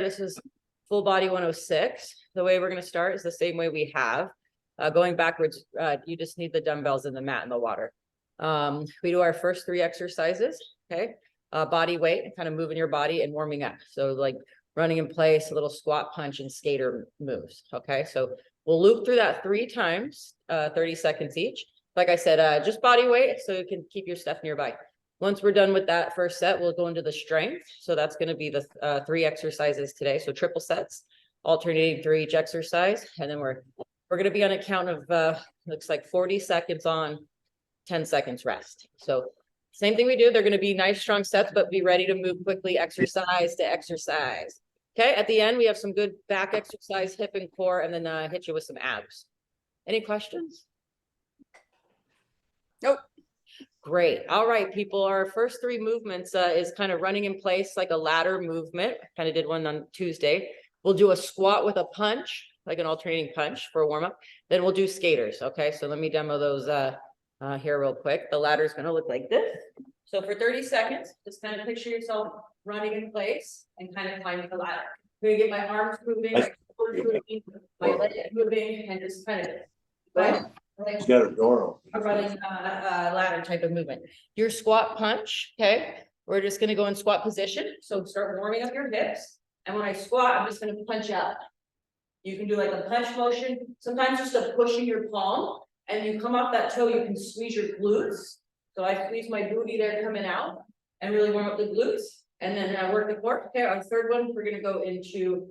This is full body 106. The way we're going to start is the same way we have. Going backwards, you just need the dumbbells and the mat and the water. We do our first 3 exercises, okay? Body weight, kind of moving your body and warming up. So like running in place, a little squat, punch, and skater moves, okay? So we'll loop through that 3 times, 30 seconds each. Like I said, just body weight so you can keep your stuff nearby. Once we're done with that first set, we'll go into the strength. So that's going to be the 3 exercises today. So triple sets, alternating through each exercise. And then we're going to be on a count of, looks like 40 seconds on, 10 seconds rest. So same thing we do. They're going to be nice, strong sets, but be ready to move quickly, exercise to exercise. Okay. At the end, we have some good back exercise, hip and core, and then hit you with some abs. Any questions? Nope. Great. All right, people, our first 3 movements is kind of running in place like a ladder movement. Kind of did one on Tuesday. We'll do a squat with a punch, like an alternating punch for a warm-up. Then we'll do skaters. Okay, so let me demo those here real quick. The ladder is going to look like this. So for 30 seconds, just kind of picture yourself running in place and kind of climbing the ladder. I'm going to get my arms moving, my shoulders moving, my legs moving, and just kind of She's got her door open. Running ladder type of movement. Your squat punch, okay? We're just going to go in squat position. So start warming up your hips. And when I squat, I'm just going to punch out. You can do like a punch motion. Sometimes just a pushing your palm. And you come off that toe, you can squeeze your glutes. So I squeeze my booty there coming out and really warm up the glutes. And then I work the core. Okay, our third one, we're going to go into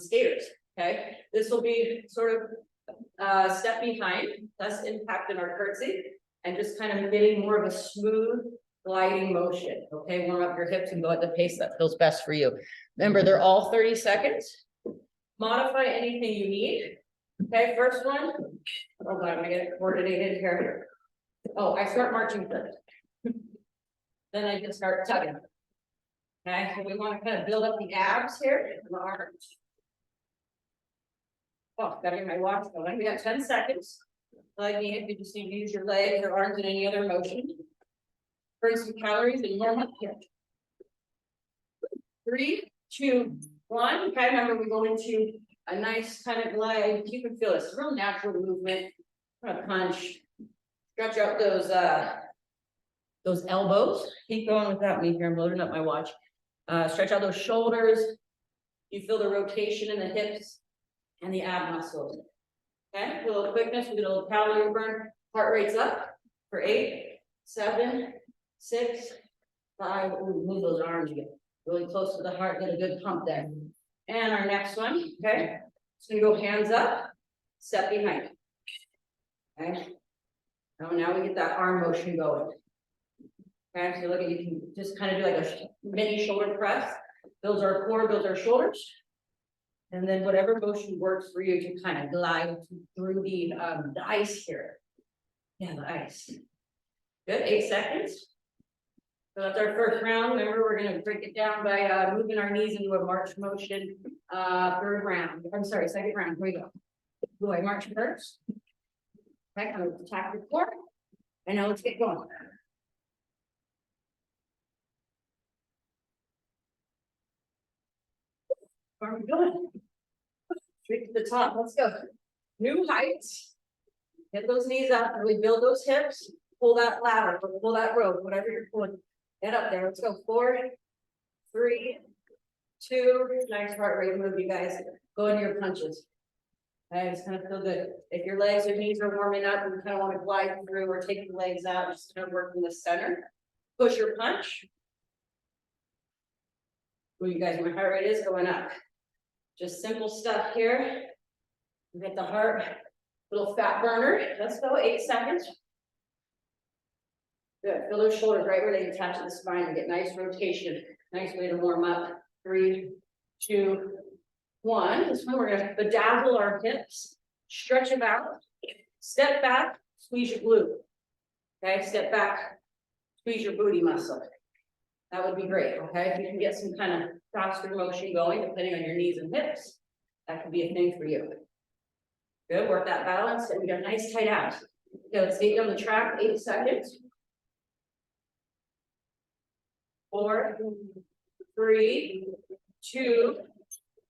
skaters. Okay, this will be sort of step behind, less impact in our curtsy, and just kind of getting more of a smooth gliding motion. Okay, warm up your hips and go at the pace that feels best for you. Remember, they're all 30 seconds. Modify anything you need. Okay, first one. Oh God, I'm gonna get it coordinated here. Oh, I start marching first. Then I just start tugging. Okay, so we want to kind of build up the abs here, the arms. Oh, gotta get my watch going. We got 10 seconds. Like you just need to use your legs, your arms, and any other motion. Burn some calories and warm up here. 3, 2, 1. Okay, remember we go into a nice kind of glide. You can feel this real natural movement. Kind of punch. Stretch out those elbows. Keep going without me here. I'm loading up my watch. Stretch out those shoulders. You feel the rotation in the hips and the ab muscles. Okay, a little quickness, we get a little calorie burn. Heart rate's up for 8, 7, 6, 5. Ooh, move those arms. You get really close to the heart. Get a good pump there. And our next one, okay, it's gonna go hands up, step behind. Okay. Now we get that arm motion going. Okay, so look at, you can just kind of do like a mini shoulder press. Builds our core, builds our shoulders. And then whatever motion works for you to kind of glide through the ice here. Yeah, the ice. Good, 8 seconds. So that's our first round. Remember, we're going to break it down by moving our knees into a march motion. Third round. I'm sorry, second round. Here we go. Do I march first? Okay, I'm going to attack the core. And now let's get going. Where are we going? Straight to the top. Let's go. New heights. Get those knees up. Really build those hips. Pull that ladder. Pull that rope. Whatever you're pulling. Get up there. Let's go. 4, 3, 2. Nice heart rate move, you guys. Go into your punches. Okay, it's gonna feel good. If your legs or knees are warming up, and you kind of want to glide through or take the legs out, just kind of work in the center. Push your punch. Well, you guys, my heart rate is going up. Just simple stuff here. Get the heart, little fat burner. Let's go. 8 seconds. Good. Feel those shoulders right where they attach to the spine and get nice rotation. Nice way to warm up. 3, 2, 1. This one we're going to bedazzle our hips. Stretch them out. Step back. Squeeze your glute. Okay. Step back. Squeeze your booty muscle. That would be great. Okay. If you can get some kind of faster motion going, depending on your knees and hips, that could be a thing for you. Good. Work that balance. And we got nice tight abs. Okay. Let's get on the track. 8 seconds. 4, 3, 2.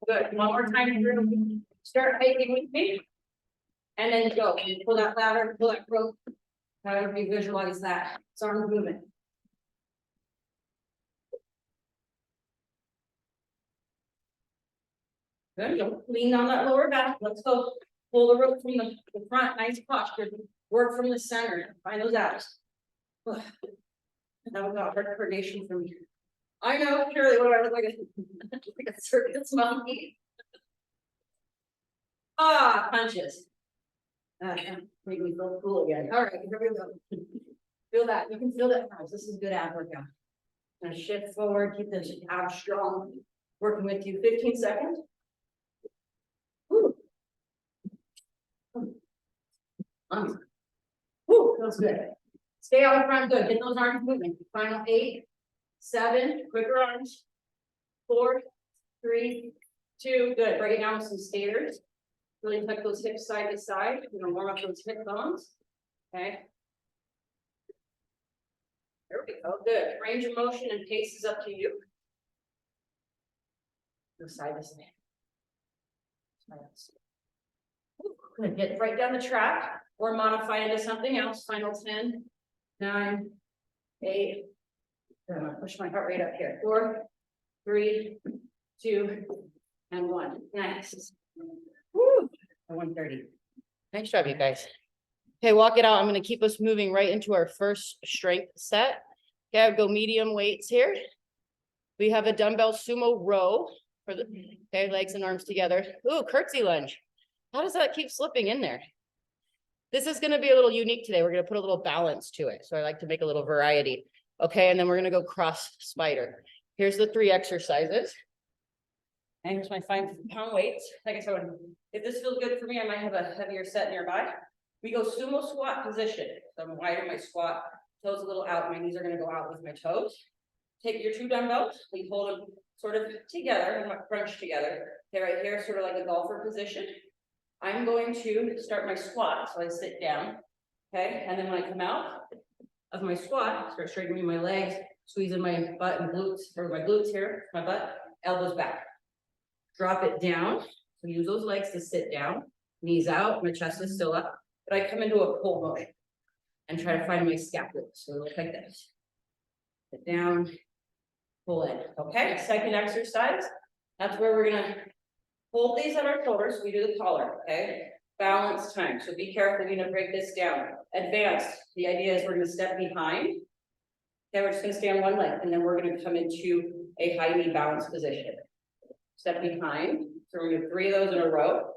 Good, one more time through, start hiking with me. And then go, pull that ladder, pull that rope. However you visualize that, it's arm movement. Good, don't lean on that lower back, let's go. Pull the rope from the front, nice posture, work from the center, find those abs. That was a hard coordination for me. I know, Shirley, what I was like, like a circus monkey. Ah, punches. Make me feel cool again. All right, here we go. Feel that, you can feel that. This is good ab workout. Gonna shift forward, keep this ab strong. Working with you 15 seconds. Woo. Woo, feels good. Stay out front, good. Get those arms moving. Final 8, 7, quicker arms. 4, 3, 2, good. Break it down with some stairs. Really tuck those hips side to side. You're gonna warm up those hip bones. Okay. There we go. Good. Range of motion and pace is up to you. Go side to side. Good. Get right down the track or modify into something else. Final 10, 9, 8. I'm gonna push my heart rate up here. 4, 3, 2, and 1. Nice. Woo. 130. Nice job, you guys. Okay, walk it out. I'm going to keep us moving right into our first strength set. Okay, I'll go medium weights here. We have a dumbbell sumo row for the okay, legs and arms together. Ooh, curtsy lunge. How does that keep slipping in there? This is going to be a little unique today. We're going to put a little balance to it. So I like to make a little variety. Okay, and then we're going to go cross spider. Here's the 3 exercises. And here's my 5-pound weights. Like I said, if this feels good for me, I might have a heavier set nearby. We go sumo squat position. So I'm wide in my squat, toes a little out. My knees are going to go out with my toes. Take your 2 dumbbells. We hold them sort of together, not crunched together. Okay, right here, sort of like a golfer position. I'm going to start my squat. So I sit down. Okay, and then when I come out of my squat, start straightening my legs, squeezing my butt and glutes, or my glutes here, my butt, elbows back. Drop it down. So use those legs to sit down, knees out, my chest is still up. But I come into a pull motion and try to find my scapula. So it looks like this. Sit down, pull in. Okay, second exercise. That's where we're gonna hold these at our shoulders. We do the collar, okay? Balance time. So be careful, we're gonna break this down. Advanced. The idea is we're gonna step behind. Okay, we're just gonna stay on one leg, and then we're gonna come into a high knee balance position. Step behind. So we're gonna do 3 of those in a row.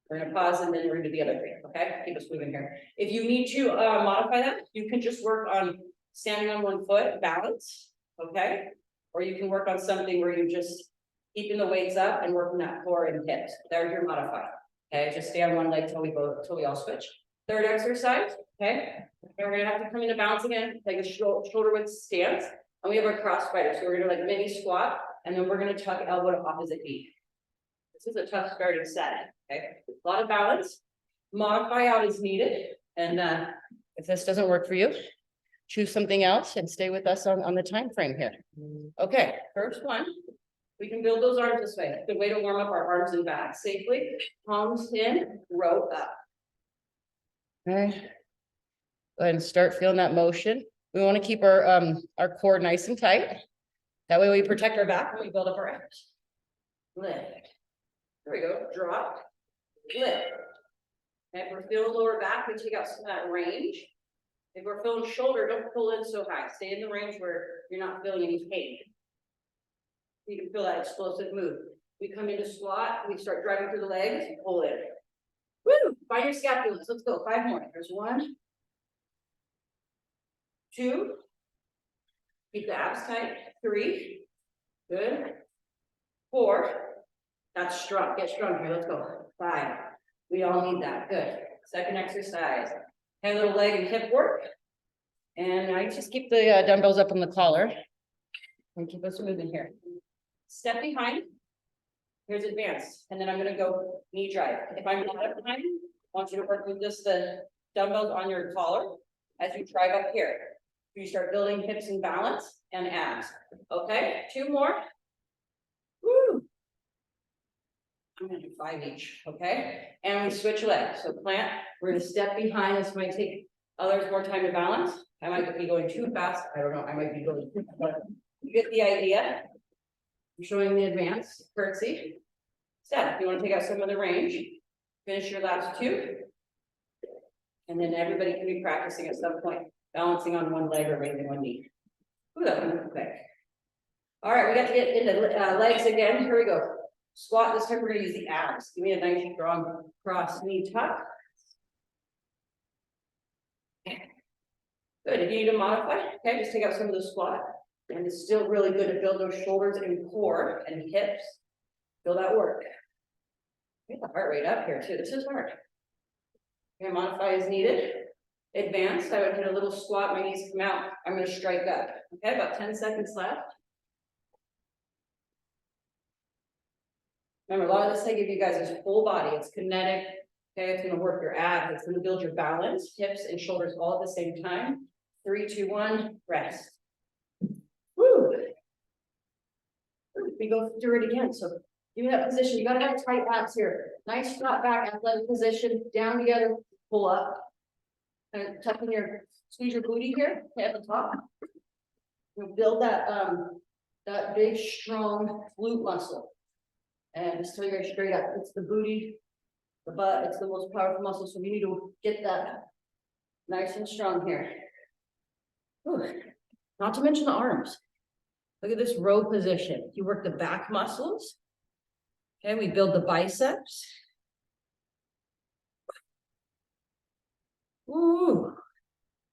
We're gonna pause and then we're gonna do the other 3, okay? Keep us moving here. If you need to modify that, you can just work on standing on one foot, balance, okay? Or you can work on something where you just keeping the weights up and working that core and hips. There's your modify. Okay, just stay on one leg till we all switch. Third exercise, okay? And we're gonna have to come into balance again, like a shoulder width stance. And we have our cross spider. So we're gonna like mini squat, and then we're gonna tuck elbow to opposite knee. This is a tough starting set. Okay, a lot of balance. Modify out as needed. And if this doesn't work for you, choose something else and stay with us on the time frame here. Okay, first one. We can build those arms this way. Good way to warm up our arms and back safely. Palms in, row up. Okay. Go ahead and start feeling that motion. We want to keep our core nice and tight. That way we protect our back when we build up our arms. Lift. There we go. Drop. Lift. And if we're feeling lower back, we take out some of that range. If we're feeling shoulder, don't pull in so high. Stay in the range where you're not feeling any pain. You can feel that explosive move. We come into squat, we start driving through the legs, pull in. Woo! Find your scapulas. Let's go. 5 more. There's 1, 2. Keep the abs tight. 3. Good. 4. That's strong. Get strong here. Let's go. 5. We all need that. Good. Second exercise. Have a little leg and hip work. And I just keep the dumbbells up on the collar. And keep us moving here. Step behind. Here's advanced. And then I'm going to go knee drive. If I'm not up behind, I want you to work with just the dumbbells on your collar as you drive up here. You start building hips and balance and abs. Okay, 2 more. Woo. I'm gonna do 5 each, okay? And we switch legs. So plant, we're gonna step behind. This might take others more time to balance. I might be going too fast. I don't know. I might be going too fast. You get the idea. I'm showing the advance, curtsy. Step. You want to take out some of the range. Finish your last 2. And then everybody can be practicing at some point, balancing on one leg or raising one knee. Ooh, that one was quick. All right, we got to get into legs again. Here we go. Squat. This time we're going to use the abs. Give me a nice strong cross knee tuck. Good. If you need to modify, okay, just take out some of the squat. And it's still really good to build those shoulders and core and hips. Feel that work. Get the heart rate up here too. This is hard. Okay, modify as needed. Advanced, I would hit a little squat, my knees come out. I'm going to strike up. Okay, about 10 seconds left. Remember, a lot of this I give you guys is full body. It's kinetic. Okay, it's going to work your abs. It's going to build your balance, hips and shoulders all at the same time. 3, 2, 1, rest. Woo. We go through it again. So give me that position. You got to have tight abs here. Nice squat back, athletic position. Down together, pull up. And tuck in your, squeeze your booty here at the top. You'll build that that big strong glute muscle. And just till you're straight up. It's the booty, the butt. It's the most powerful muscle. So we need to get that nice and strong here. Whew. Not to mention the arms. Look at this row position. You work the back muscles. Okay, we build the biceps. Ooh,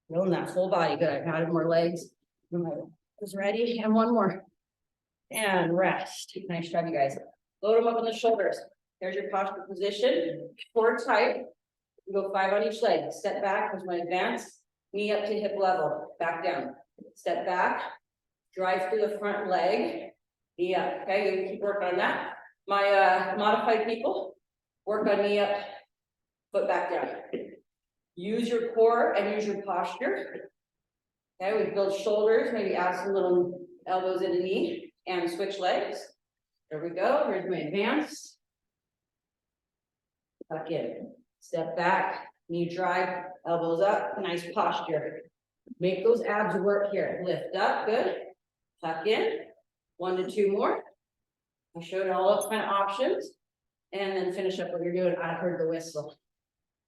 building that full body. Good. I've added more legs. I was ready. And one more. And rest. Nice job, you guys. Load them up on the shoulders. There's your posture position. Core tight. We go 5 on each leg. Step back. Here's my advance. Knee up to hip level. Back down. Step back. Drive through the front leg. Knee up. Okay, you keep working on that. My modified people work on knee up, foot back down. Use your core and use your posture. Okay, we build shoulders, maybe add some little elbows in the knee and switch legs. There we go. Here's my advance. Tuck in. Step back, knee drive, elbows up, nice posture. Make those abs work here. Lift up, good. Tuck in. 1 to 2 more. I showed all those kind of options. And then finish up what you're doing. I heard the whistle.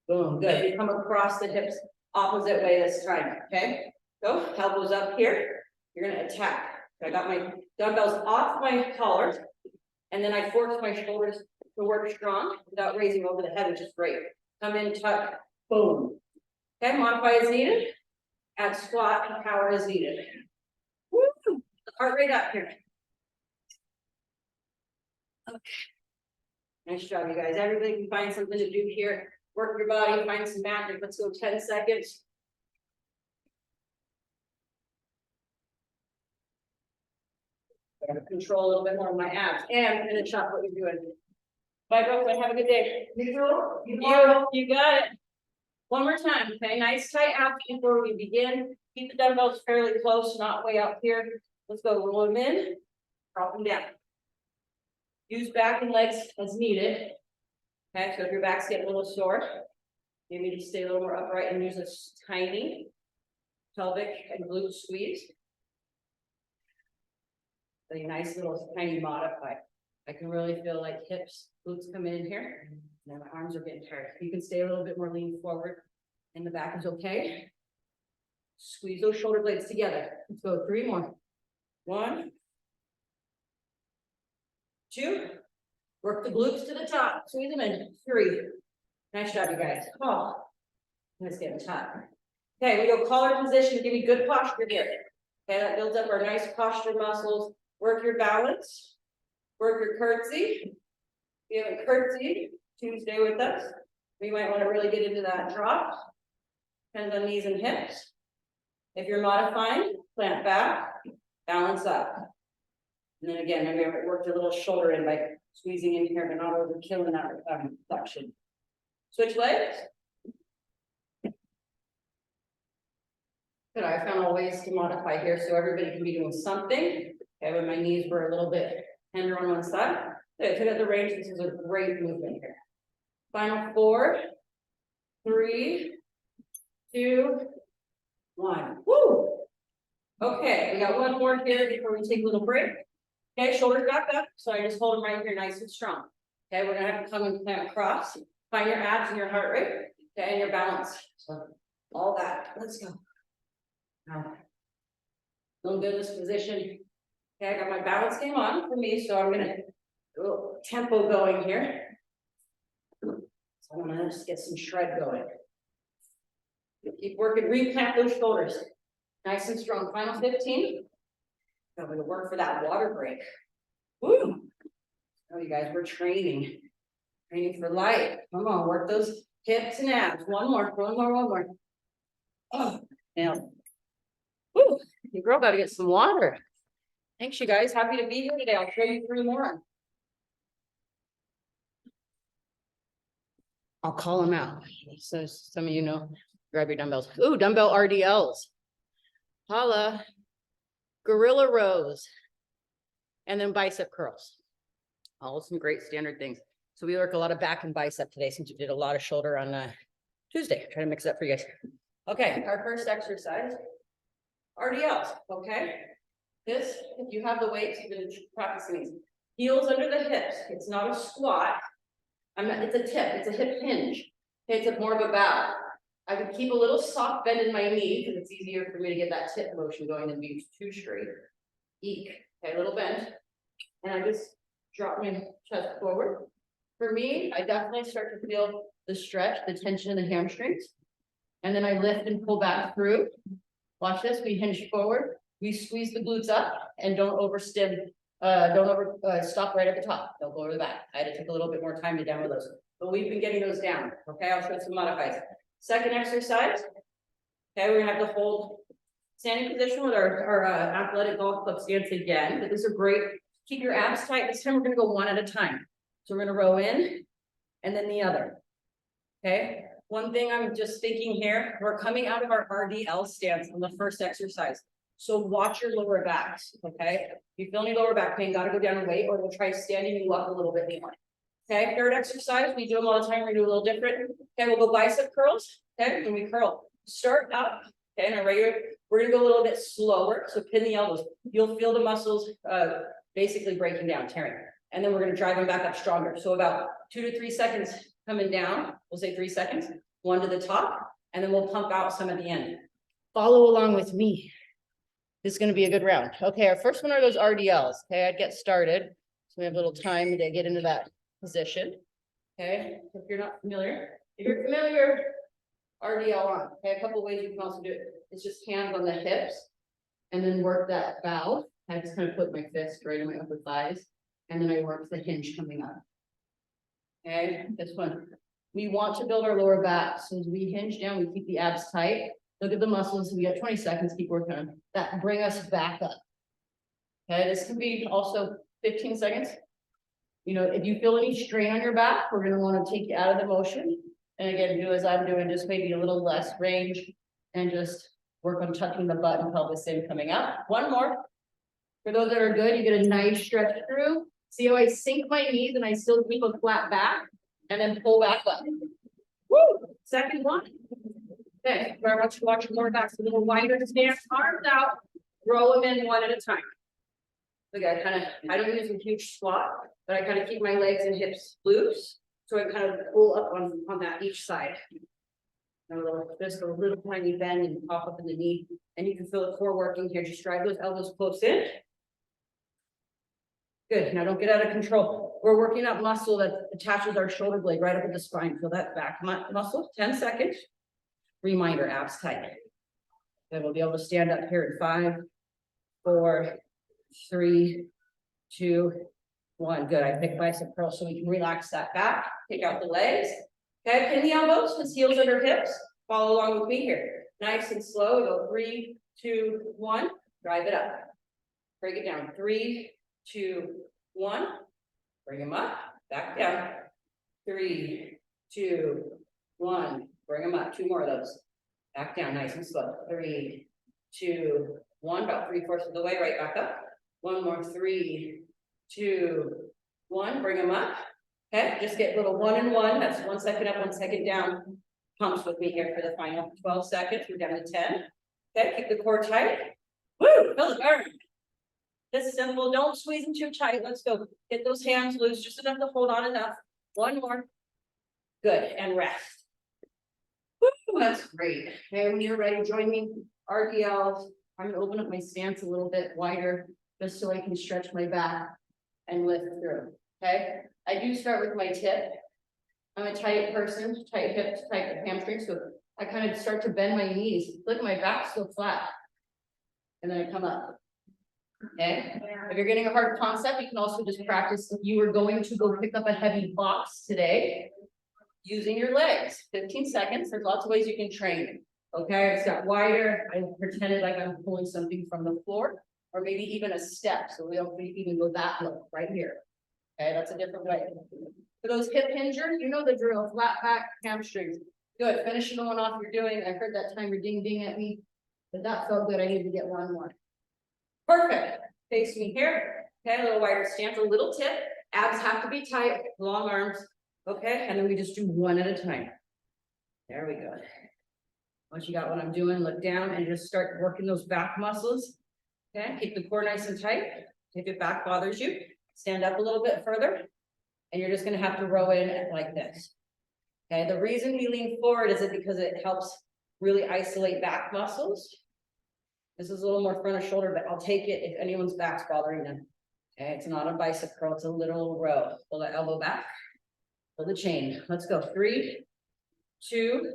Boom, good. You come across the hips opposite way this time, okay? Go, elbows up here. You're gonna attack. I got my dumbbells off my collar, and then I force my shoulders to work strong without raising over the head, which is great. Come in, tuck, boom. Okay, modify as needed. Add squat and power as needed. Woo! Heart rate up here. Okay. Nice job, you guys. Everybody can find something to do here. Work your body, find some magic. Let's go 10 seconds. Control a little bit more of my abs and finish up what you're doing. Bye, girlfriend. Have a good day. You got it. One more time. Okay, nice tight abs before we begin. Keep the dumbbells fairly close, not way up here. Let's go. Roll them in, drop them down. Use back and legs as needed. Okay, so if your back's getting a little sore, maybe to stay a little more upright and use this tiny pelvic and glute squeeze. A nice little tiny modify. I can really feel like hips, glutes come in here. Now my arms are getting tired. You can stay a little bit more lean forward, and the back is okay. Squeeze those shoulder blades together. Let's go 3 more. 1, 2. Work the glutes to the top. Squeeze them in. 3. Nice job, you guys. Oh, let's get top. Okay, we go collar position. Give me good posture here. Okay, that builds up our nice posture muscles. Work your balance. Work your curtsy. If you haven't curtsied, Tuesday with us, we might want to really get into that drop. Depends on knees and hips. If you're modifying, plant back, balance up. And then again, maybe I worked a little shoulder in by squeezing in here, but not overkilling that flexion. Switch legs. Good, I found all ways to modify here, so everybody can be doing something. Okay, when my knees were a little bit tender on one side. Okay, took out the range, this is a great movement here. Final 4, 3, 2, 1. Woo! Okay, we got one more here before we take a little break. Okay, shoulders back up, so I just hold them right here nice and strong. Okay, we're gonna have to come and plant across. Find your abs and your heart rate, okay, and your balance. So all that, let's go. Now, feeling good in this position. Okay, I got my balance game on for me, so I'm gonna do a little tempo going here. So I'm gonna just get some shred going. Keep working, replant those shoulders. Nice and strong. Final 15. I'm gonna work for that water break. Woo! Oh, you guys, we're training. Training for life. Come on, work those hips and abs. One more. Oh, now. Woo! Your girl got to get some water. Thanks, you guys. Happy to be here today. I'll show you 3 more. I'll call them out. So some of you know, grab your dumbbells. Ooh, dumbbell RDLs. Holla. Gorilla rows. And then bicep curls. All some great standard things. So we work a lot of back and bicep today since we did a lot of shoulder on Tuesday. Trying to mix it up for you guys. Okay, our first exercise. RDLs, okay? This, if you have the weights, you've been practicing these. Heels under the hips. It's not a squat. It's a tip, it's a hip hinge. Okay, it's more of a bow. I could keep a little soft bend in my knee because it's easier for me to get that tip motion going than be too straight. Eek, okay, a little bend. And I just drop my chest forward. For me, I definitely start to feel the stretch, the tension in the hamstrings. And then I lift and pull back through. Watch this, we hinge forward. We squeeze the glutes up and don't overstim. Stop right at the top. Don't go over the back. I had to take a little bit more time to demo those, but we've been getting those down. Okay, I'll show some modifies. Second exercise. Okay, we're gonna have to hold standing position with our athletic golf club stance again. But these are great. Keep your abs tight. This time we're gonna go one at a time. So we're gonna row in and then the other. Okay. One thing I'm just thinking here, we're coming out of our RDL stance on the first exercise. So watch your lower backs, okay? If you feel any lower back pain, gotta go down and wait, or we'll try standing you up a little bit more. Okay, third exercise, we do them all the time, we're gonna do a little different. Okay, we'll go bicep curls, okay, when we curl. Start up, okay, in a regular, we're gonna go a little bit slower, so pin the elbows. You'll feel the muscles basically breaking down, tearing. And then we're gonna drive them back up stronger. So about 2 to 3 seconds coming down, we'll say 3 seconds, 1 to the top, and then we'll pump out some at the end. Follow along with me. This is going to be a good round. Okay, our first one are those RDLs. Okay, I'd get started. So we have a little time to get into that position. Okay, if you're not familiar, if you're familiar, RDL on. Okay, a couple ways you can also do it. It's just hands on the hips and then work that bow. I just kind of put my fist right in my upper thighs and then I work the hinge coming up. Okay, this one. We want to build our lower back. So as we hinge down, we keep the abs tight. Look at the muscles. We got 20 seconds. Keep working on that. Bring us back up. Okay, this could be also 15 seconds. You know, if you feel any strain on your back, we're going to want to take you out of the motion. And again, do as I'm doing, just maybe a little less range and just work on tucking the butt and pelvis in coming up. One more. For those that are good, you get a nice stretch through. See how I sink my knees and I still keep a flat back and then pull back up. Woo! Second one. Okay, very much watch more back, a little wider stance, arms out, roll them in one at a time. Okay, I don't use a huge squat, but I kind of keep my legs and hips loose. So I kind of pull up on that each side. Just a little tiny bend and pop up in the knee. And you can feel the core working here. Just drive those elbows close in. Good, now don't get out of control. We're working that muscle that attaches our shoulder blade right up at the spine. Feel that back muscle, 10 seconds. Reminder, abs tight. Then we'll be able to stand up here in 5, 4, 3, 2, 1. Good. I pick bicep curl so we can relax that back. Take out the legs. Okay, pin the elbows, the heels under hips. Follow along with me here. Nice and slow. We go 3, 2, 1. Drive it up. Break it down. 3, 2, 1. Bring them up. Back down. 3, 2, 1. Bring them up. 2 more of those. Back down, nice and slow. 3, 2, 1, about 3/4 of the way, right back up. One more, 3, 2, 1, bring them up. Okay, just get little 1 and 1, that's 1 second up, 1 second down. Pumps with me here for the final 12 seconds, we're down to 10. Okay, keep the core tight. Woo, feel the burn. This is simple, don't squeeze them too tight, let's go. Get those hands loose, just enough to hold on enough. One more. Good, and rest. Woo, that's great. Okay, when you're ready, join me, RDLs. I'm gonna open up my stance a little bit wider, just so I can stretch my back and lift through, okay? I do start with my tip. I'm a tight person, tight hips, tight hamstrings, so I kind of start to bend my knees, look, my back's still flat. And then I come up. Okay, if you're getting a hard concept, you can also just practice. If you were going to go pick up a heavy box today, using your legs, 15 seconds. There's lots of ways you can train. Okay, it's got wider. I pretended like I'm pulling something from the floor, or maybe even a step. So we don't even go that low right here. Okay, that's a different way. For those hip hingers, you know the drill, flat back, hamstrings. Good, finish the one off you're doing. I heard that timer ding ding at me, but that felt good. I need to get one more. Perfect. Face me here. Okay, a little wider stance, a little tip. Abs have to be tight, long arms. Okay, and then we just do one at a time. There we go. Once you got what I'm doing, look down and just start working those back muscles. Okay, keep the core nice and tight. If your back bothers you, stand up a little bit further. And you're just gonna have to row in like this. Okay, the reason we lean forward is because it helps really isolate back muscles. This is a little more front of shoulder, but I'll take it if anyone's back's bothering them. Okay, it's not a bicep curl, it's a little row. Pull the elbow back, pull the chain. Let's go. 3, 2,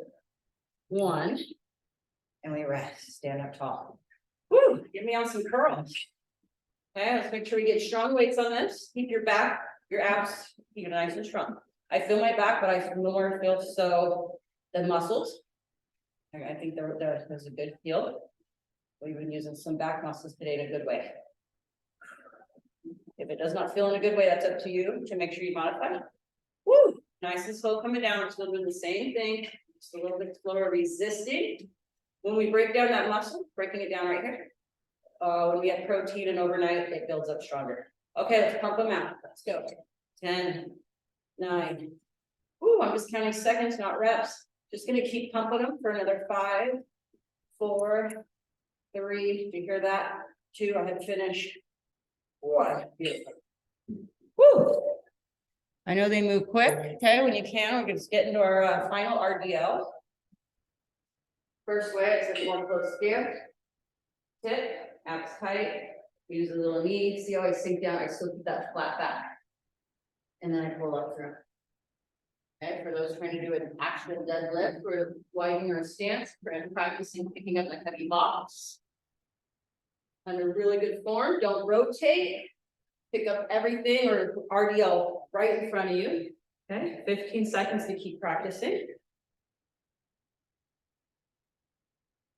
1. And we rest, stand up tall. Woo, get me on some curls. Okay, let's make sure we get strong weights on this. Keep your back, your abs, keep it nice and strong. I feel my back, but I more feel so the muscles. I think there's a good feel. We've been using some back muscles today in a good way. If it does not feel in a good way, that's up to you to make sure you modify it. Woo! Nice and slow coming down. It's still doing the same thing, just a little bit slower, resisting. When we break down that muscle, breaking it down right here. When we have protein and overnight, it builds up stronger. Okay, let's pump them out. Let's go. 10, 9. Ooh, I'm just counting seconds, not reps. Just gonna keep pumping them for another 5, 4, 3, do you hear that? 2, I had finished. 1, beautiful. Woo! I know they move quick. Okay, when you can, we're just get into our final RDL. First way, it's a one close stance. Tip, abs tight. Use a little knee. See how I sink down? I still keep that flat back. And then I pull up through. Okay, for those trying to do an actual deadlift, we're widening our stance. We're practicing picking up a heavy box. Under really good form, don't rotate. Pick up everything or RDL right in front of you. Okay, 15 seconds to keep practicing.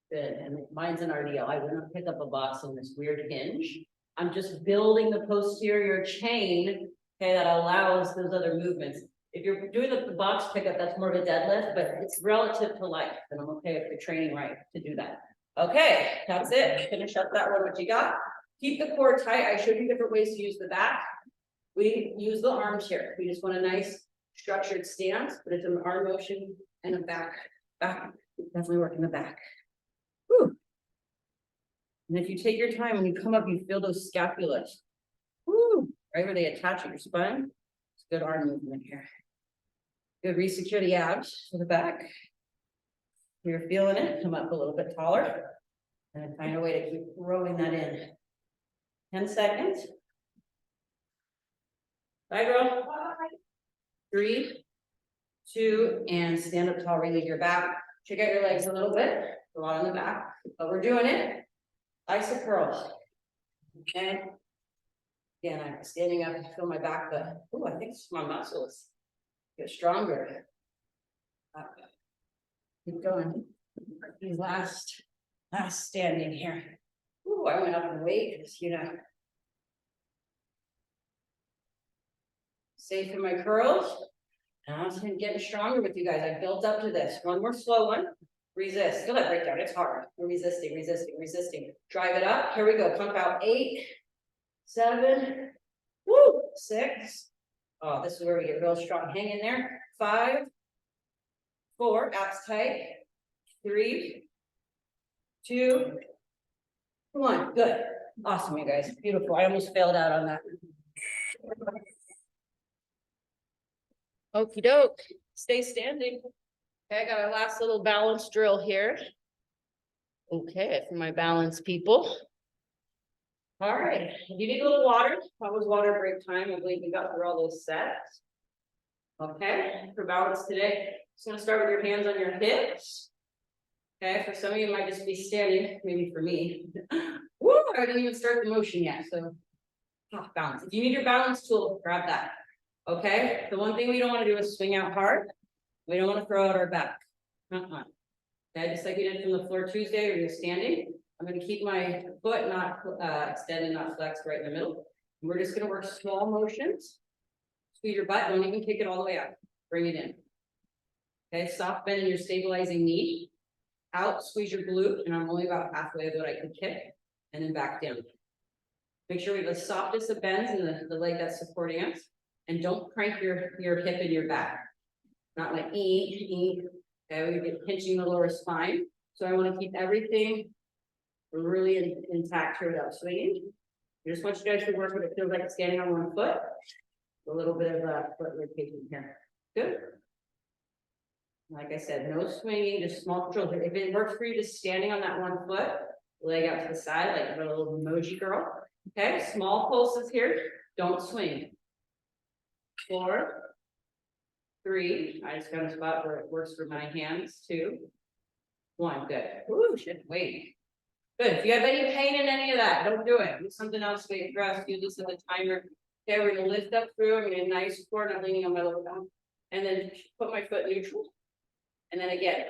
Good, and mine's an RDL. I wouldn't pick up a box on this weird hinge. I'm just building the posterior chain, okay, that allows those other movements. If you're doing the box pickup, that's more of a deadlift, but it's relative to life, and I'm okay if you're training right to do that. Okay, that's it. Finish up that one, what you got. Keep the core tight. I showed you different ways to use the back. We use the arms here. We just want a nice structured stance, but it's an arm motion and a back. Definitely working the back. Whew. And if you take your time, when you come up, you feel those scapulas. Woo, right where they attach at your spine. It's good arm movement here. Good, resecure the abs to the back. You're feeling it, come up a little bit taller. And find a way to keep rolling that in. 10 seconds. Bye, girl. 3, 2, and stand up tall, relieve your back. Check out your legs a little bit. A lot on the back, but we're doing it. Bicep curls. Okay. Again, I'm standing up and feel my back, but oh, I think my muscles get stronger. Keep going. These last standing here. Ooh, I went up in weight, you know. Safe in my curls. Now I'm getting stronger with you guys. I built up to this. One more slow one. resist, feel that breakdown, it's hard, we're resisting, resisting, resisting, drive it up, here we go, pump out 8, 7, woo, 6, oh, this is where we get real strong, hang in there, 5, 4, abs tight, 3, 2, 1, good, awesome, you guys, beautiful, I almost failed out on that. Okie doke, stay standing. Okay, I got our last little balance drill here. Okay, for my balance people. All right, if you need a little water, that was water break time. I believe we got through all those sets. Okay, for balance today, just gonna start with your hands on your hips. Okay, for some of you, it might just be standing, maybe for me. Woo, I didn't even start the motion yet, so balance. If you need your balance tool, grab that. Okay, the one thing we don't want to do is swing out hard. We don't want to throw out our back. Okay, just like we did from the floor Tuesday, or you're standing. I'm going to keep my foot not extended, not flexed right in the middle. And we're just going to work small motions. Squeeze your butt, don't even kick it all the way up. Bring it in. Okay, soft bend in your stabilizing knee. Out, squeeze your glute, and I'm only about halfway of what I can kick, and then back down. Make sure we have the softest of bends in the leg that's supporting us. And don't crank your hip and your back. Not like okay, we get pinching the lower spine. So I want to keep everything really intact here without swinging. I just want you guys to work what it feels like standing on one foot. A little bit of foot rotation here. Good. Like I said, no swinging, just small controls. If it works for you, just standing on that one foot, leg out to the side, like a little emoji girl. Okay, small pulses here. Don't swing. 4, 3, I just got a spot where it works for my hands. 2, 1, good. Ooh, shit, wait. Good, if you have any pain in any of that, don't do it. Do something else to get dressed, do this as a timer. Okay, we're gonna lift up through, I'm gonna nice core, not leaning on my lower down. And then put my foot neutral. And then again,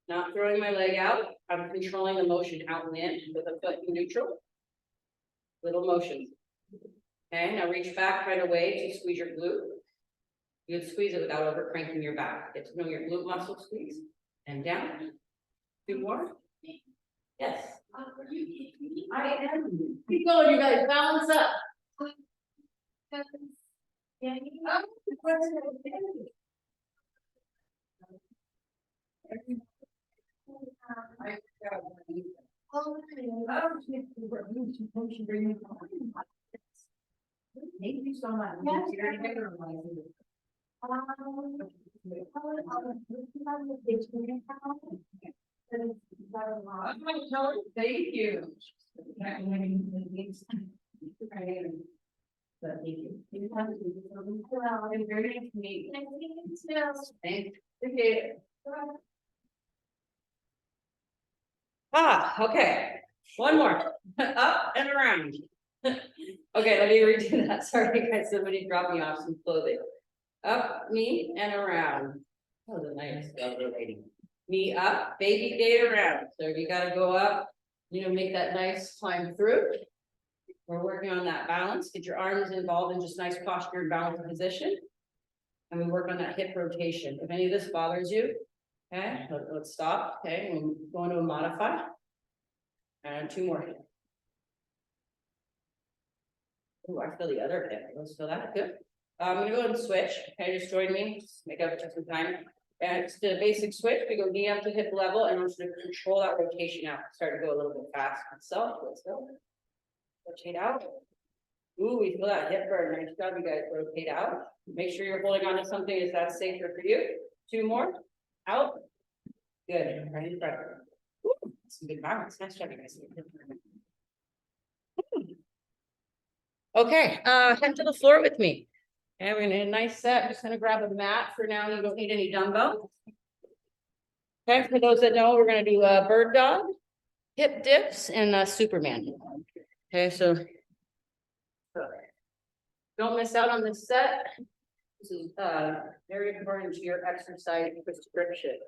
not throwing my leg out, I'm controlling the motion out and in with a foot neutral. Little motion. Okay, now reach back right away to squeeze your glute. You would squeeze it without over cranking your back. Get to know your glute muscle squeeze. And down. 2 more. Yes. I am. Keep going, you guys. Balance up. Thank you so much. Thank you. Very nice to meet you. Thank you. Okay. One more. Up and around. Okay, let me redo that. Sorry, guys. Somebody dropped me off some clothing. Up, knee, and around. That was a nice lovely lady. Knee up, baby gate around. So you got to go up, make that nice climb through. We're working on that balance. Get your arms involved in just nice posture and balance position. And we work on that hip rotation. If any of this bothers you, okay, let's stop. Okay, we'll go into a modify. And 2 more. Oh, I feel the other hip. Let's feel that. Good. I'm gonna go ahead and switch. Okay, just join me. Just make up for some time. And it's the basic switch. We go knee up to hip level, and I'm just gonna control that rotation out. Start to go a little bit fast myself. Let's go. Rotate out. Ooh, we feel that hip burn. Nice job, you guys. Rotate out. Make sure you're holding on to something if that's safer for you. 2 more. Out. Good. Right in front. Ooh, some good balance. Nice job, you guys. Okay, head to the floor with me. And we're gonna hit a nice set. I'm just gonna grab a mat for now. You don't need any dumbbells. Okay, for those that know, we're gonna do a bird dog, hip dips, and Superman. Okay, so don't miss out on this set. This is very important to your exercise prescription.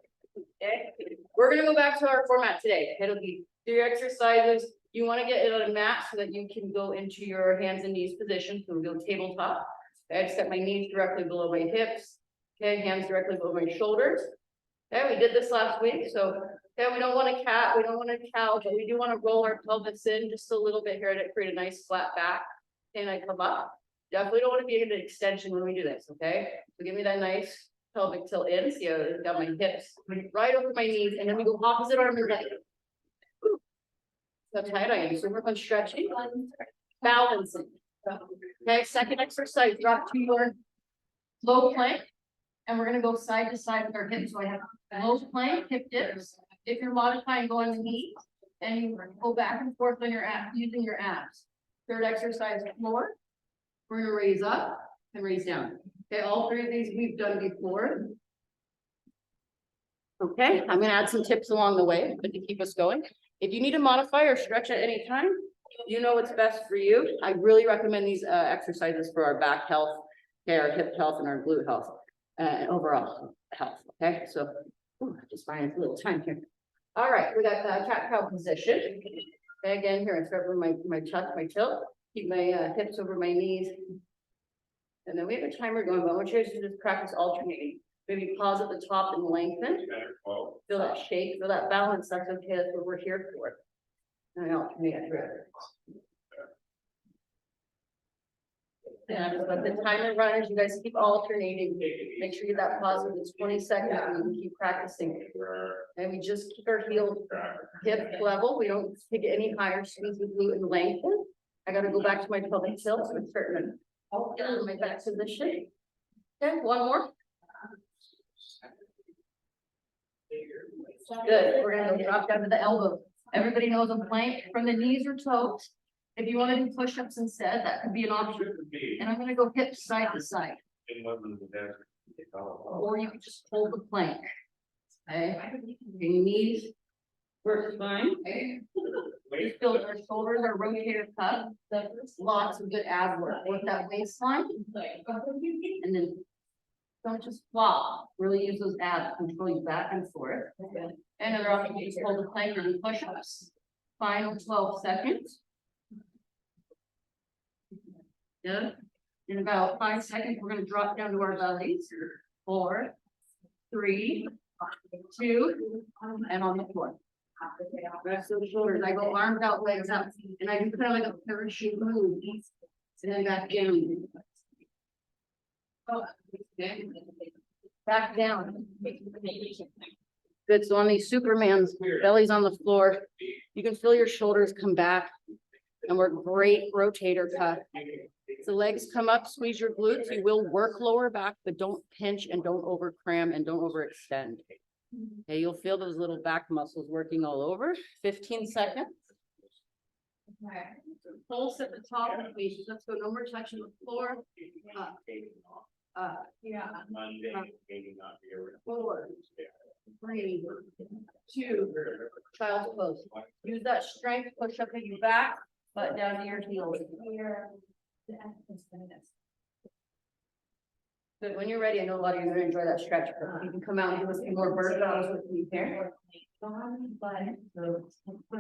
Okay, we're gonna go back to our format today. It'll be 3 exercises. You want to get it on a mat so that you can go into your hands and knees position. So we'll go tabletop. I just set my knees directly below my hips. Okay, hands directly below my shoulders. Okay, we did this last week, so, okay, we don't want a cat, we don't want a cow, but we do want to roll our pelvis in just a little bit here to create a nice flat back. And I come up, definitely don't want to be in an extension when we do this, okay? So give me that nice pelvic tilt in, see how I've got my hips right over my knees, and then we go opposite arm and leg. Whew. So tight I am, so work on stretching, balancing. Okay, second exercise, drop to your low plank. And we're gonna go side to side with our hips. So I have low plank, hip dips. If you're modifying, go on the knees and you go back and forth on your abs, using your abs. Third exercise, floor. We're gonna raise up and raise down. Okay, all three of these we've done before. Okay, I'm gonna add some tips along the way, but to keep us going. If you need to modify or stretch at any time, you know what's best for you. I really recommend these exercises for our back health, okay, our hip health and our glute health. And overall health, okay, so just find a little time here. All right, we got the cat cow position. Okay, again, here I start with my tuck, my tilt, keep my hips over my knees. And then we have a timer going, but I want you guys to just practice alternating. Maybe pause at the top and lengthen. Feel that shake, feel that balance, that's okay, that's what we're here for. And I alternate through it. And let the timer runners, you guys keep alternating. Make sure you get that pause with 20 seconds and we keep practicing. And we just keep our heel hip level. We don't take it any higher, squeeze the glute and lengthen. I gotta go back to my pelvic tilt, so I'm starting to get into my back position. Okay, one more. Good, we're gonna drop down to the elbow. Everybody knows a plank from the knees or toes. If you want to do push-ups instead, that could be an option. And I'm gonna go hips side to side. Or you can just hold the plank. Okay, your knees work fine. Just feel our shoulders are rotated up. Lots of good ab work. Work that waistline. And then don't just flop. Really use those abs to control you back and forth. And another option, you just hold the plank and do push-ups. Final 12 seconds. Good. In about 5 seconds, we're going to drop down to our bellies. 4, 3, 2, and on the floor. Rest of the shoulders. I go arms out, legs up, and I do kind of like a parachute move. And then back down. Back down. Good. So on these Supermans, bellies on the floor, you can feel your shoulders come back and work great rotator cuff. So legs come up, squeeze your glutes. You will work lower back, but don't pinch and don't over cram and don't overextend. Okay, you'll feel those little back muscles working all over. 15 seconds. Pulse at the top of the feet. Let's go. No more touching the floor. Yeah. 4, 3, 2, child's pose. Use that strength, push up at your back, but down to your heels. Good. When you're ready, I know a lot of you are going to enjoy that stretch, but you can come out and do a few more bird dogs with me here. With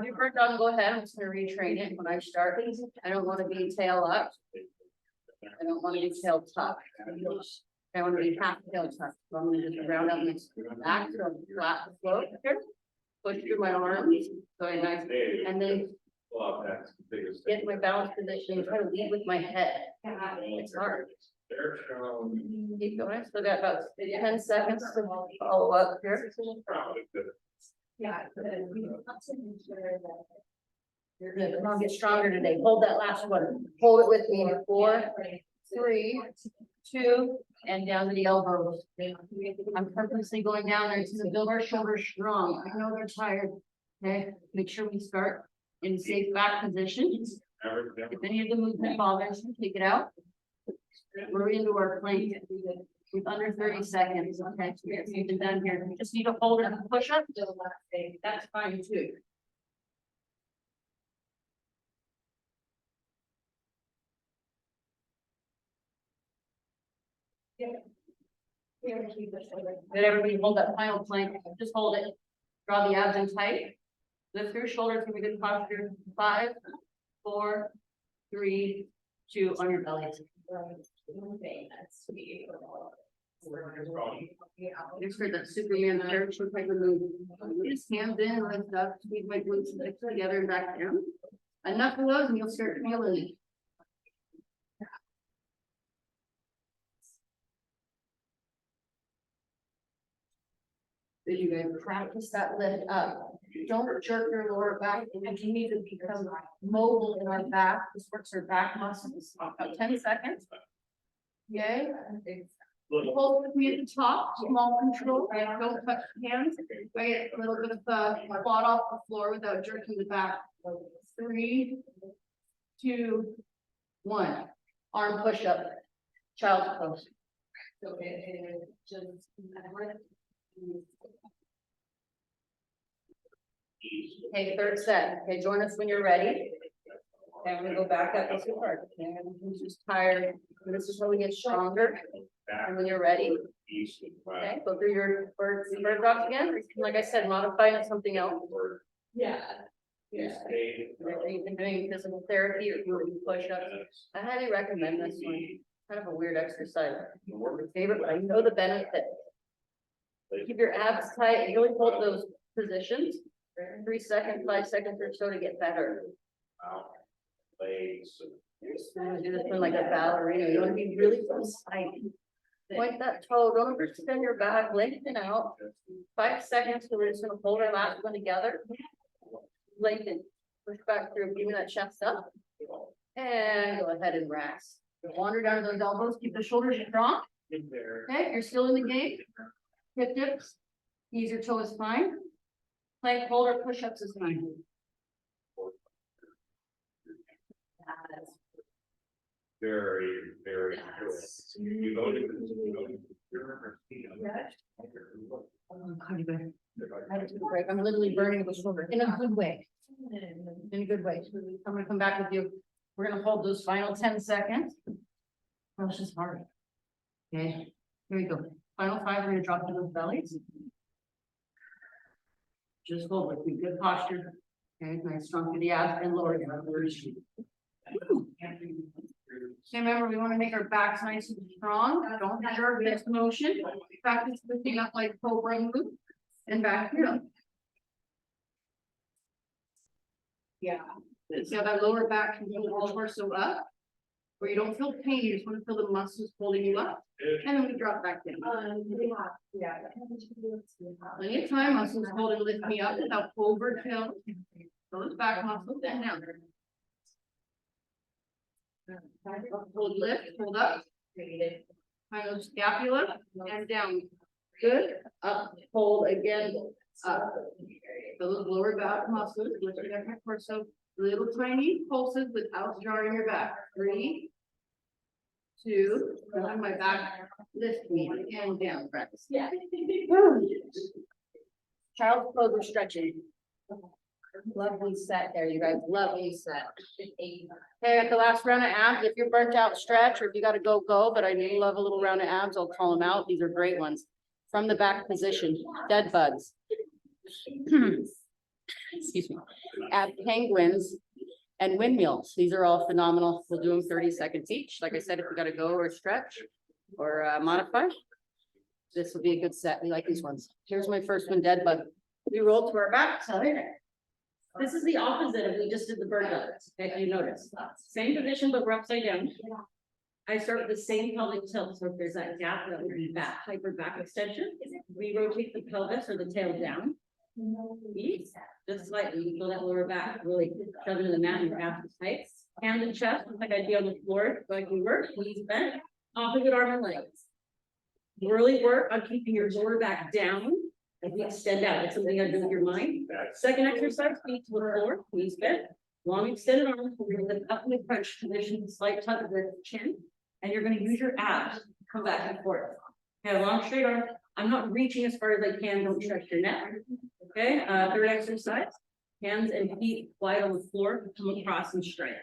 your bird dog, go ahead. I'm just going to retrain it when I start. I don't want to be tail up. I don't want to be tail tucked. I want to be half tail tucked. So I'm going to just round out my back to a flat float here. Push through my arms. So nice. And then get my balance position and try to lead with my head. It's hard. Keep going. Still got about 10 seconds to follow up here. Yeah. You're good. Come on, get stronger today. Hold that last one. Hold it with me. 4, 3, 2, and down to the elbows. I'm purposely going down there to build our shoulders strong. I know they're tired. Okay, make sure we start in safe back positions. If any of the movement bothers, take it out. We're into our plank with under 30 seconds. Okay, so we're even done here. We just need to hold it and push up. That's fine too. Did everybody hold that final plank? Just hold it. Draw the abs in tight. Lift your shoulders from a good posture. 5, 4, 3, 2 on your belly. Just for that Superman parachute type of move. Just hands in, lift up, squeeze my glutes together and back down. Enough of those and you'll start feeling it. Did you guys practice that lift up? Don't jerk your lower back, and you need to become mobile in our back. This works our back muscles. About 10 seconds. Yay. Hold with me at the top, small control, right? Don't touch hands. I get a little bit of quad off the floor without jerking the back. 3, 2, 1. Arm push up. Child's pose. Okay, third set. Okay, join us when you're ready. Okay, I'm gonna go back up this part. Okay, I'm just tired. This is how we get stronger. And when you're ready, okay, go through your bird dogs again. Like I said, modify it something else. Yeah. Yeah. You've been doing physical therapy or doing push-ups. I highly recommend this one. Kind of a weird exercise. My favorite, but I know the benefit. Keep your abs tight. You really hold those positions. 3 seconds, 5 seconds or so to get better. Do this one like a ballerina. You want to be really precise. Point that toe. Don't overextend your back. Lengthen out. 5 seconds. So we're just going to hold our last one together. Lengthen. Push back through. Give me that chest up. And go ahead and rest. Wander down to those elbows. Keep the shoulders strong. Okay, you're still in the game. Hip dips. Ease your toe is fine. Plank hold or push-ups is fine. Very, very good. You go to I had to take a break. I'm literally burning the shoulder in a good way. In a good way. I'm gonna come back with you. We're gonna hold those final 10 seconds. Oh, it's just hard. Okay, here we go. Final 5, we're gonna drop to those bellies. Just hold with me, good posture. Okay, nice, strong through the abs and lower down. Okay, remember, we want to make our backs nice and strong. Don't jerk this motion. Practice lifting up like cobra move and back here. Yeah. See how that lower back can hold the torso up, where you don't feel pain. You just want to feel the muscles holding you up, and then we drop back down. Yeah. Plenty of time, muscles hold and lift me up without overkill. Those back muscles and down. Hold, lift, hold up. Find those scapula and down. Good. Up, hold again. Up. Those lower back muscles, lifting up your torso. Little tiny pulses without jarring your back. 3, 2, and my back lift me and down. Practice. Yeah. Child's pose or stretching. Lovely set there, you guys. Lovely set. Okay, at the last round of abs, if you're burnt out, stretch, or if you got to go, but I do love a little round of abs. I'll call them out. These are great ones. From the back position, dead bugs. Excuse me. Ab penguins and windmills. These are all phenomenal. We'll do them 30 seconds each. Like I said, if you got to go or stretch or modify, this will be a good set. We like these ones. Here's my first one, dead bug. We roll to our back. This is the opposite of we just did the bird dogs. If you notice, same position, but we're upside down. I start with the same pelvic tilt. So if there's that gap, that would be back, hyper back extension. We rotate the pelvis or the tail down. Just slightly. You feel that lower back really shove into the mat and your abs is tight. Hand and chest, like I'd be on the floor, like we work, knees bent, opposite arm and legs. Really work on keeping your lower back down. As we extend out, it's something I do with your mind. Second exercise, feet to the floor, knees bent, long extended arms. We're going to lift up in the crunch position, slight tuck of the chin, and you're going to use your abs to come back and forth. Okay, long straight arm. I'm not reaching as far as I can. Don't stretch your neck. Okay, third exercise, hands and feet wide on the floor, come across and straight.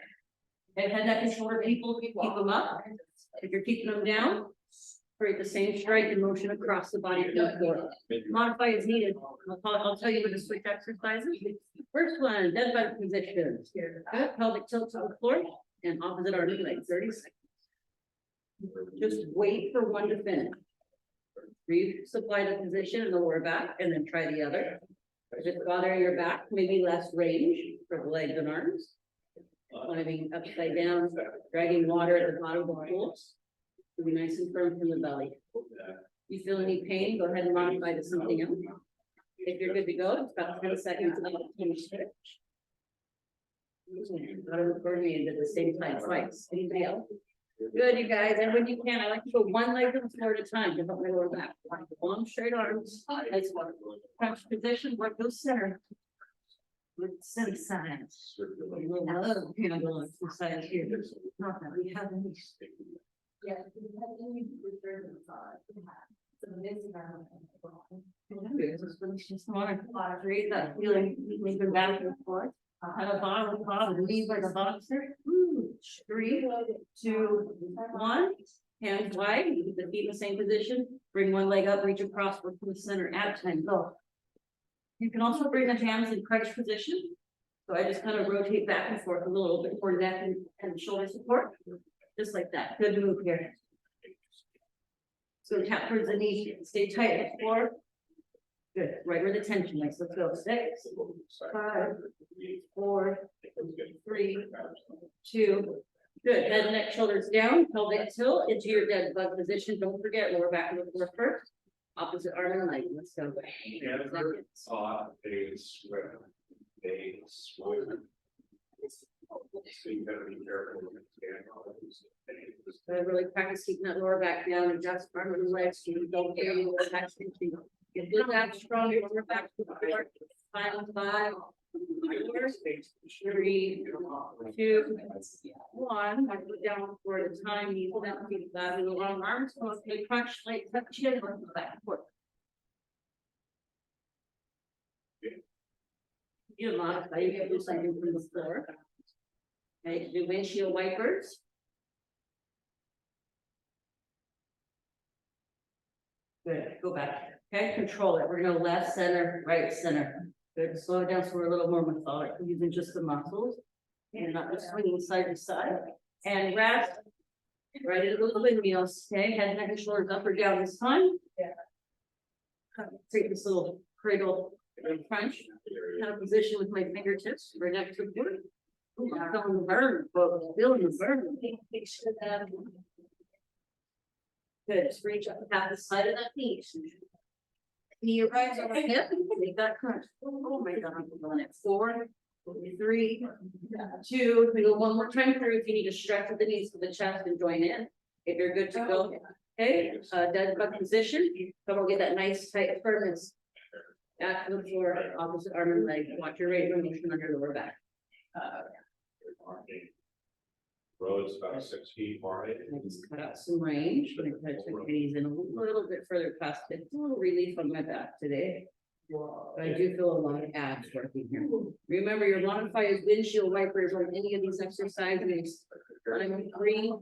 Okay, head, neck, and shoulder people, keep them up. If you're keeping them down, create the same strike and motion across the body to the floor. Modify as needed. I'll tell you what the switch exercises. First one, deadbug position. Good. Pelvic tilt to the floor and opposite arm leg. 30 seconds. Just wait for one to finish. Resupply the position in the lower back and then try the other. Just bother your back, maybe less range for the legs and arms. Climbing upside down, dragging water at the bottom of the pools. To be nice and firm from the belly. You feel any pain, go ahead and modify to something else. If you're good to go, it's about 10 seconds and then finish stretch. Got to record me and at the same time twice. Anybody else? Good, you guys, and when you can, I like to go one leg on the floor at a time to help my lower back. Long straight arms, nice one. Crouch position, work those center. With center sides. We will love handle from side here. Not that we have any. Yeah. Just want to create that feeling, moving back and forth. Have a bottom, leave like a boxer. 3, 2, 1. Hands wide, you keep the feet in the same position. Bring one leg up, reach across, work to the center, ab time, go. You can also bring the hands in crunch position. So I just kind of rotate back and forth a little bit for neck and shoulder support. Just like that. Good move here. So tap towards the knee, stay tight at the floor. Good, right where the tension is. Let's go. 6, 5, 4, 3, 2. Good. Head, neck, shoulders down. Pelvic tilt into your dead bug position. Don't forget lower back to the floor first. Opposite arm and leg. Let's go. Yeah, they swim. They swim. So you gotta be careful. So really practice keeping that lower back down and just arm and legs. So you don't get any lower back tension. Get the back strong, lower back to the floor. Final 5, 4, 3, 2, 1. I put down for the time. You pull down feet flat with the long arms. So if crunch, like tuck chin, or back and forth. You modify, you get this something from the floor. Okay, do windshield wipers. Good, go back. Okay, control it. We're gonna left, center, right, center. Good, slow it down so we're a little more methodical, using just the muscles. And not just swinging side to side. And rest. Right into the windmills. Okay, head, neck, and shoulders up or down this time. Yeah. Create this little cradle crunch. Kind of position with my fingertips right next to the board. I'm feeling the burn, folks. Feeling the burn. Good. Just reach up half the side of that knee. Knee rise over hip. Make that crunch. Oh my God, I'm feeling it. 4, 3, 2. We go one more time through. If you need to stretch with the knees to the chest and join in. If you're good to go. Okay. Dead bug position. So we'll get that nice tight firmness. Back to the floor, opposite arm and leg. Watch your range of motion under the lower back. Road's about 6 feet wide. Just cut out some range. I'm gonna put my knees in a little bit further past it. A little relief on my back today. But I do feel a lot of abs working here. Remember, your modify is windshield wipers on any of these exercises. I'm 3,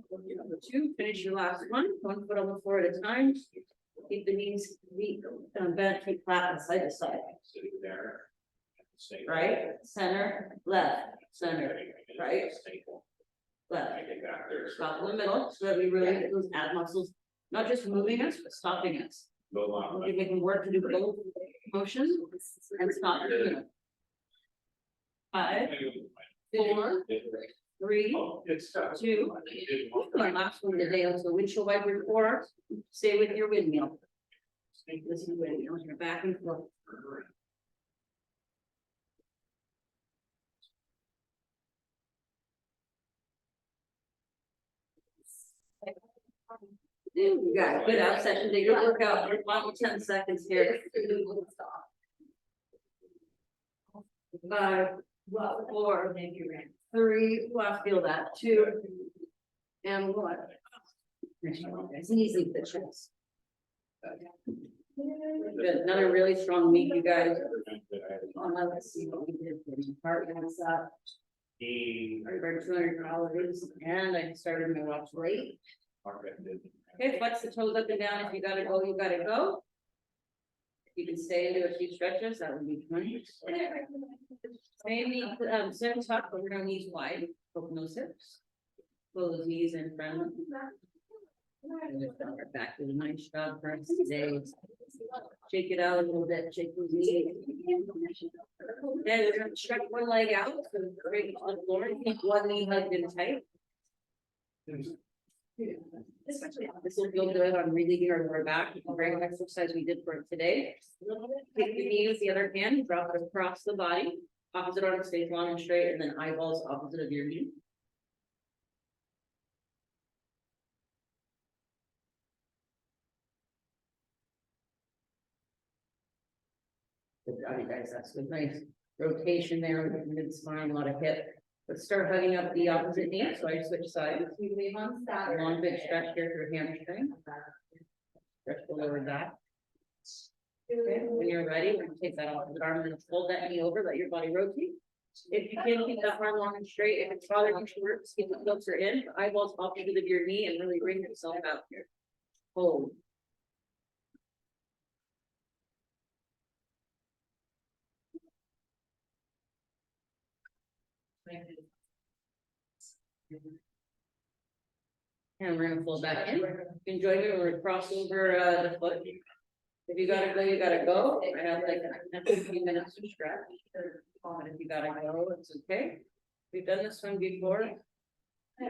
2, finish your last one foot on the floor at a time. Keep the knees bent, keep flat side to side. Sitting there. Right, center, left, center, right, left. Stop in the middle so that we really get those ab muscles, not just moving us, but stopping us. We can work to do both motions and stop. 5, 4, 3, 2. My last one today, also windshield wiper 4. Stay with your windmill. This is windmill, your back and forth. You got good out session, did good workout, final 10 seconds here. 5, 4, 3, well, I feel that, 2, and 1. It's easy the chest. Good, another really strong meet, you guys. Let's see what we did for the heart mass up. I burned 200 calories, and I started my watch late. Okay, flex the toes up and down. If you gotta go, you gotta go. You can stay and do a few stretches. That would be fun. Maybe sit tuck, but we're gonna knees wide. Open those hips. Pull those knees in front. Back to the nice job for us today. Shake it out a little bit, shake the knee. Then we're gonna stretch one leg out, so straight on the floor, keep one knee hugged in tight. This will feel good on relieving our lower back, the very exercise we did for today. Take the knee with the other hand, drop it across the body, opposite arm stays long and straight, and then eyeballs opposite of your knee. Good job, you guys, that's good, nice rotation there with the mid spine, a lot of hip. Let's start hugging up the opposite knee, so I switch sides. Long big stretch here through hamstring. Stretch the lower back. Okay, when you're ready, we're gonna take that opposite arm and fold that knee over, let your body rotate. If you can keep that arm long and straight, if it's bothering you to work, keep the closer in, eyeballs opposite of your knee and really bring yourself out here. Hold. And we're gonna fold back in. Enjoy it, we're gonna cross over the foot. If you gotta go, you gotta go. I have like 15 minutes to stretch. And if you gotta go, it's okay. We've done this one before.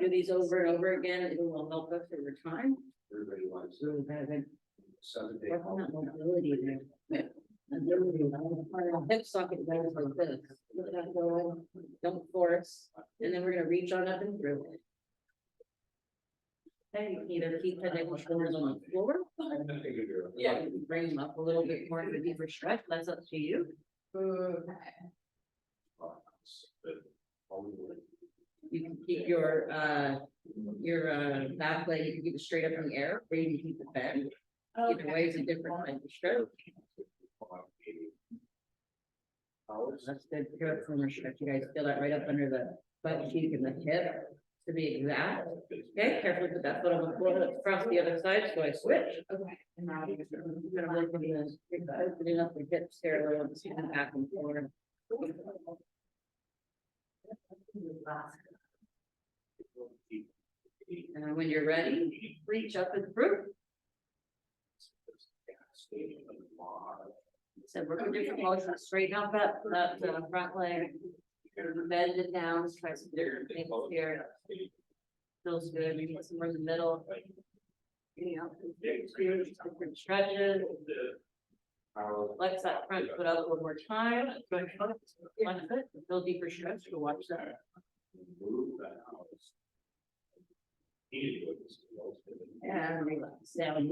Do these over and over again, it will help us over time. Everybody wants So we have a- 7 day. work on that mobility there. Hip socket goes like this. Let that go, don't force, and then we're gonna reach on up and through. Okay, you can either keep the neck and shoulders on the floor. Yeah, you can bring them up a little bit more for deeper stretch, that's up to you. You can keep your back leg, you can keep it straight up in the air, or you can keep it bent. Either way is a different kind of stroke. That's good, good former stretch. You guys feel that right up under the butt cheek and the hip to be exact. Okay, carefully put that foot on the floor, let's cross the other side, so I switch. Okay. And now you're gonna work on the opening up the hips here, a little bit, back and forth. And when you're ready, reach up and through. So we're gonna do different motions, straighten out that front leg, bend it down, try some different things here. Feels good, we get somewhere in the middle. You know, different stretches. Flex that front foot up one more time. Front foot, feel deeper stretch to watch that. And relax down.